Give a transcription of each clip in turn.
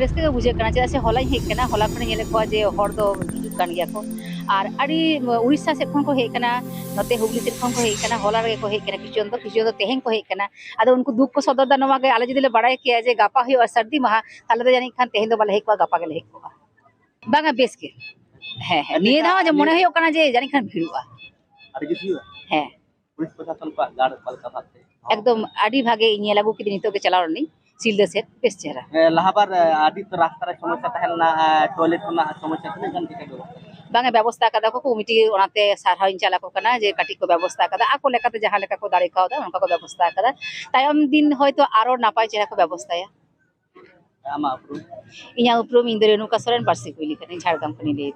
रस्के बुझे चेदा से हला हेकना हला खन हेले जे हर दो हिजुग कान गया को और अड़ी उड़ीसा से खन को हेकना नते हुगली से खन को हेकना हला रे को हेकना किचन दो तेहें को हेकना आदो उनको दुख को सदर दानवा के आले जदि ले बड़ाय किया जे गापा हुआ सर्दी महा ताले दो जानी खान तेहें दो बाले हेकवा गापा गेले हेकवा बांगा बेस के हे निये धाव जे मने हुयो कना जे जानी खान भिड़ुआ अड़ी किसी हे पुलिस प्रशासन को गार्ड पालका भाते एकदम आड़ी भागे इnye लागू कि नितो के चलाव रनी सिलदे से बेस चेहरा लाहाबार आदि तो रास्ता रे समस्या तहलना टॉयलेट ना समस्या तने गन के बांगे व्यवस्था कदा को कमिटी ओनाते सारहाइन चला को कना जे काटी को व्यवस्था कदा आको लेकाते जहां लेका को दाड़ी कावदा उनका को व्यवस्था कदा तायम दिन होयतो आरो नापाय चेहरा को व्यवस्था या आमा अपरू इnya उपरुम इंद्रेनु का सरन पार्सी कोइली कने झाड़गाम कने ले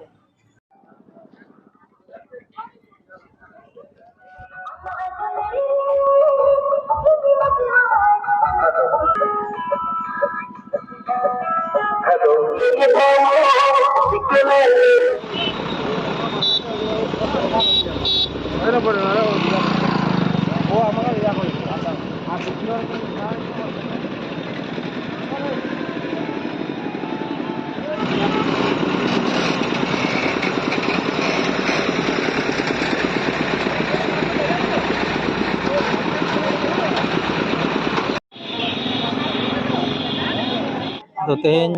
तो तेहें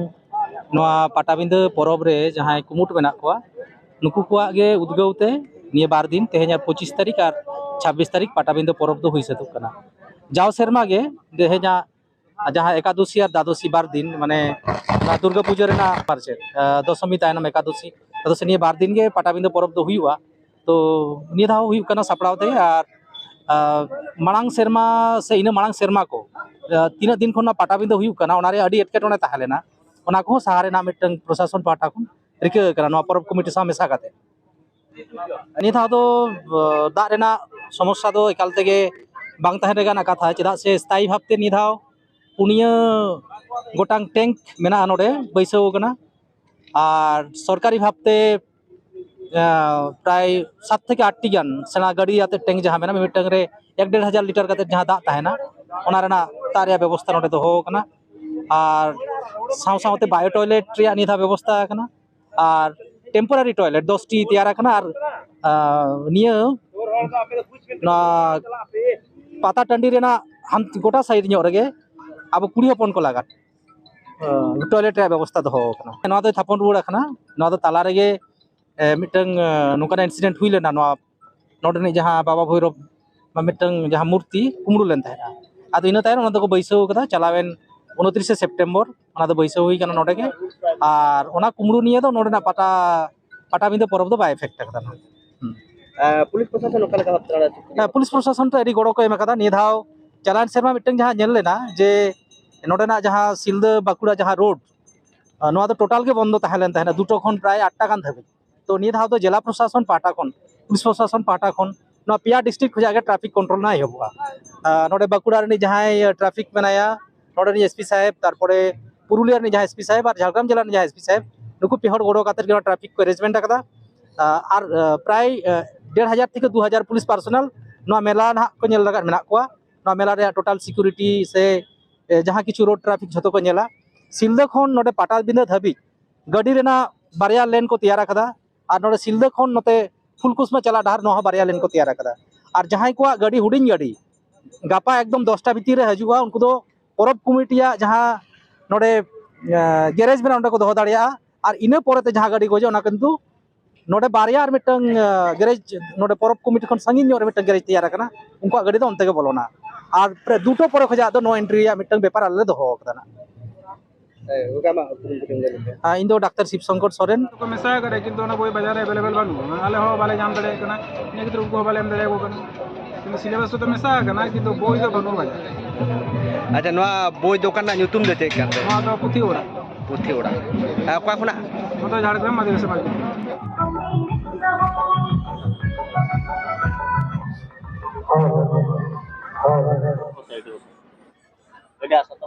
पाटाबिंदा परब रे जहां कुमुट मेना को नुकु को गे उद्गौते निये बार दिन तेहें 25 तारीख और 26 तारीख पाटाबिंदा परब दो हुई सतुक कना जाव सेरमा गे तेहें जहां एकादशी और द्वादशी बार दिन माने दुर्गा पूजा रेना पारचे दशमी तायनम एकादशी तदसे निये बार दिन गे पाटाबिंदा परब दो हुईवा तो निये धाव हुई कना सपड़ावते और मांग सेरमा से इन मांग सेरमा को तीन दिन खन पाटाबिंदा हुई कना ओनारे अडी एटकेटोने ताहलेना ओना को सहारे ना मिटन प्रशासन पाटा खन रिका कना परब कमिटी सा मेसा काते नि था तो दा रेना समस्या दो एकाल तेगे बांग ताहे रेगा ना कथा चेदा से स्थायी भाबते नि धाव पुनिया गोटांग टैंक मेना नोडे बैसो कना और सरकारी भाबते प्राय 7 থেকে 8 टी गान सेना गाड़ी आते टैंक जहां मेना मिटंग रे 1-1.5 लीटर काते जहां दा ताहेना ओना रेना तारिया व्यवस्था नोडे दो हो कना और साव सावते बायो टॉयलेट रिया निधा व्यवस्था कना और टेम्पोरारी टॉयलेट 10 टी तैयार कना और निया ना पाता टंडी रेना हम गोटा साइड ᱧᱚᱜ रगे अब कुड़ी हपन को लागत टॉयलेट रे व्यवस्था दो हो कना नवा दो थापन रुड़ा कना नवा दो ताला रेगे मिटंग नुकाना इंसिडेंट हुई लेना नवा नोडे जहां बाबा भैरव मिटंग जहां मूर्ति कुमड़ू लेन ताहेना आदो इना तायन ओना दो बैसो कदा चलावेन 29 सेप्टेम्बर ओना दो बैसो हुई कना नोडे के और ओना कुमड़ू निये दो नोडे ना पाटाबिंदा परब दो बाय इफेक्ट कदा पुलिस प्रशासन ओका लगा हप्ताड़ा पुलिस प्रशासन तो एडी गड़ो को एम कदा निधाव चलान सेरमा मिटंग जहां नेल लेना जे नोडे ना जहां सिलदा बाकुड़ा जहां रोड नोआ दो टोटल के बंद ताहेलेन ताहेना दुटो खन प्राय 8 टा गान धाबी तो निधाव तो जिला प्रशासन पाटा खन पुलिस प्रशासन पाटा खन नोआ पिया डिस्ट्रिक्ट खजागे ट्रैफिक कंट्रोल ना हेबुआ नोडे बाकुड़ा रे जहां ट्रैफिक मेनाया नोडे नी एसपी साहेब तारपरे पुरुलिया रे जहां एसपी साहेब और झारग्राम जिला रे जहां एसपी साहेब नुकु पेहर गड़ो काते ट्रैफिक को अरेंजमेंट कदा और प्राय 1500 থেকে 2000 पुलिस पर्सनल नोआ मेला ना को नेल लगा मेना को नोआ मेला रे टोटल सिक्योरिटी से जहां किछु रोड ट्रैफिक झतो को नेला सिलदा खन नोडे पाटाबिंदा धाबी गाड़ी रेना बारिया लेन को तैयार कदा और नोडे सिलदा खन नोते फुलकुसमा चला डहार नोहा बारिया लेन को तैयार कदा और जहां को गाड़ी हुडिंग गाड़ी गापा एकदम 10टा भीतर रे हजुआ उनको दो परब कमिटिया जहां नोडे गैरेज में उनको दो दाड़िया और इना परते जहां गाड़ी को ना किंतु नोडे बारिया और मिटंग गैरेज नोडे परब कमिटी खन संगिन रे मिटंग गैरेज तैयार कना उनको गाड़ी दो उनते के बोलोना और प्रे दुटो पर खजा दो नो एंट्री या मिटंग पेपर आले दो हो कदा इन दो डॉक्टर शिवशंकर सोरेन को मेसा करे किंतु ना कोई बाजार अवेलेबल बानु आले हो बाले जाम दड़े कना ने कितु को बाले एम दड़े को कना किंतु सिलेबस तो मेसा कना किंतु बोई दो बनो बाजार अच्छा नोआ बोई दुकान ना ᱧᱩᱛᱩᱢ दे चेक करते नोआ तो पुथी ओड़ा ओका खुना तो झारग्राम आदिवासी मार्केट गड्या सतो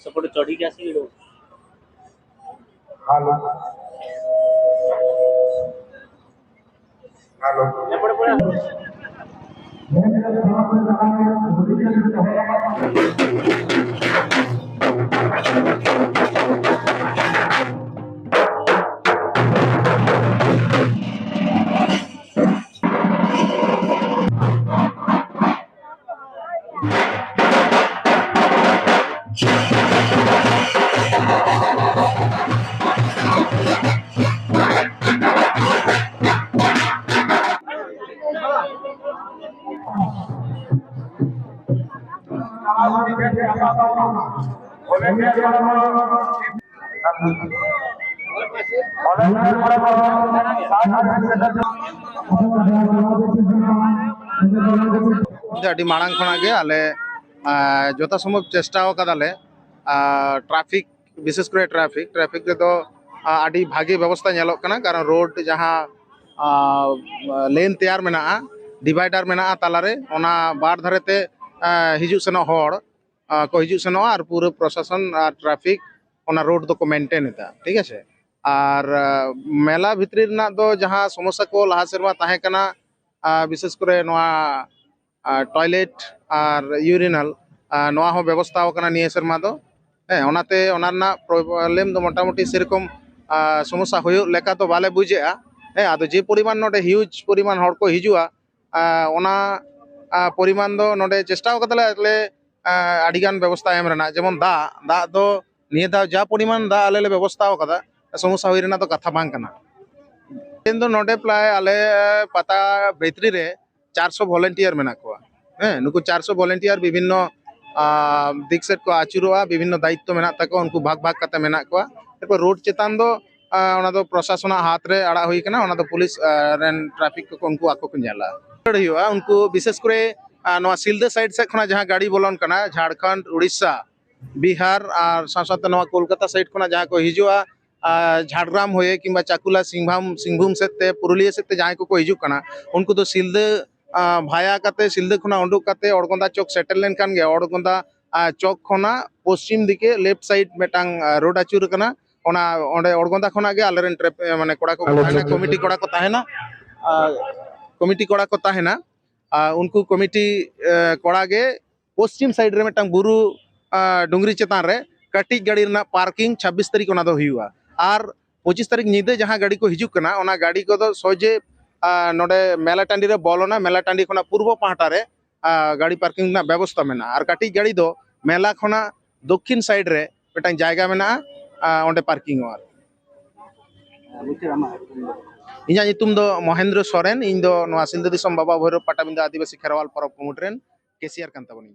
सपोर्ट चढ़ी के आसी गिडो हेलो एपड़े पड़ा ᱟᱹᱰᱤ ᱢᱟᱲᱟᱝ ᱠᱷᱚᱱᱟᱜ ᱜᱮ ᱟᱞᱮ ᱡᱚᱛᱚ ᱥᱚᱢᱵᱷᱚᱵ ᱪᱮᱥᱴᱟ ᱠᱟᱫᱟᱞᱮ ट्रैफिक विशेष करे ट्रैफिक रेदो आदि भागी व्यवस्था नेलोक कना कारण रोड जहां लेन तैयार मेना डिवाइडर मेना तालारे ओना बार धारेते हिजु सेनो हर को हिजु सेनो और पूरा प्रशासन ट्रैफिक ओना रोड दो को मेंटेन एता ठीक है और मेला भितरी रना दो जहां समस्या को लहा सेरवा ताहे कना विशेष करे नोआ टॉयलेट और यूरिनल नोआ हो व्यवस्था कना निये सेरमा दो ओनाते ओनारना प्रॉब्लम दो मोटामुटी सेरकम समस्या होयो लेका तो बाले बुझेआ आदो जे परिमाण नोडे ह्यूज परिमाण हर को हिजुआ ओना परिमाण दो नोडे चेष्टा कतले ले आडिगान व्यवस्था एम रेना जेमन दा दा दो निये दा जा परिमाण दा आले ले व्यवस्था कदा समस्या होई रेना तो कथा बांग कना तेन दो नोडे प्लाय आले पता बेतरी रे 400 वॉलंटियर मेना को नुकु 400 वॉलंटियर विभिन्न दिक सेट को आचुरोआ विभिन्न दायित्व मेना तको उनको भाग भाग कते मेना को एरपर रोड चेतान दो ओना दो प्रशासन हाथ रे आड़ा हुई कना ओना दो पुलिस रेन ट्रैफिक को उनको आको को नेला हुआ उनको विशेष करे नोआ सिलदे साइड से खना जहां गाड़ी बोलन कना झारखंड उड़ीसा बिहार और साथ नोआ कोलकाता साइड खना जहां को हिजुआ झाड़ग्राम होए किंबा चाकुला सिंहभूम सेते पुरुलिया सेते जहां को हिजु कना उनको तो सिलदे भाया काते सिलदे खना उंडुक काते अड़गोंदा चौक सेटल लेन कान गे अड़गोंदा चौक खना पश्चिम दिके लेफ्ट साइड मेटांग रोड आचुर कना ओना ओंडे अड़गोंदा खना गे आलेरन माने कोड़ा को ताहेना कमिटी कोड़ा को ताहेना उनको कमिटी कोड़ा गे पश्चिम साइड रे मेटांग बुरु डुंगरी चेतान रे कटी गाड़ी रना पार्किंग 26 तारीख ओना दो हुआ और 25 तारीख निदे जहां गाड़ी को हिजुक कना ओना गाड़ी को दो सोजे नोडे मेला टांडी रे बोलोना मेला टांडी खना पूर्व पाहटा रे गाड़ी पार्किंग ना व्यवस्था मेना और काटी गाड़ी दो मेला खना दक्षिण साइड रे मेटांग जायगा मेना ओंडे पार्किंग और इᱧᱟᱜ ᱧᱩᱛᱩᱢ ᱫᱚ महेंद्र सोरेन ᱤᱧ ᱫᱚ ᱱᱚᱣᱟ ᱥᱤᱞᱫᱟᱹ ᱫᱤᱥᱚᱢ बाबा भैरव पाटाबिंदा आदिवासी खेरवाल परब कमिटी रेन केसियर कान ताबोनी।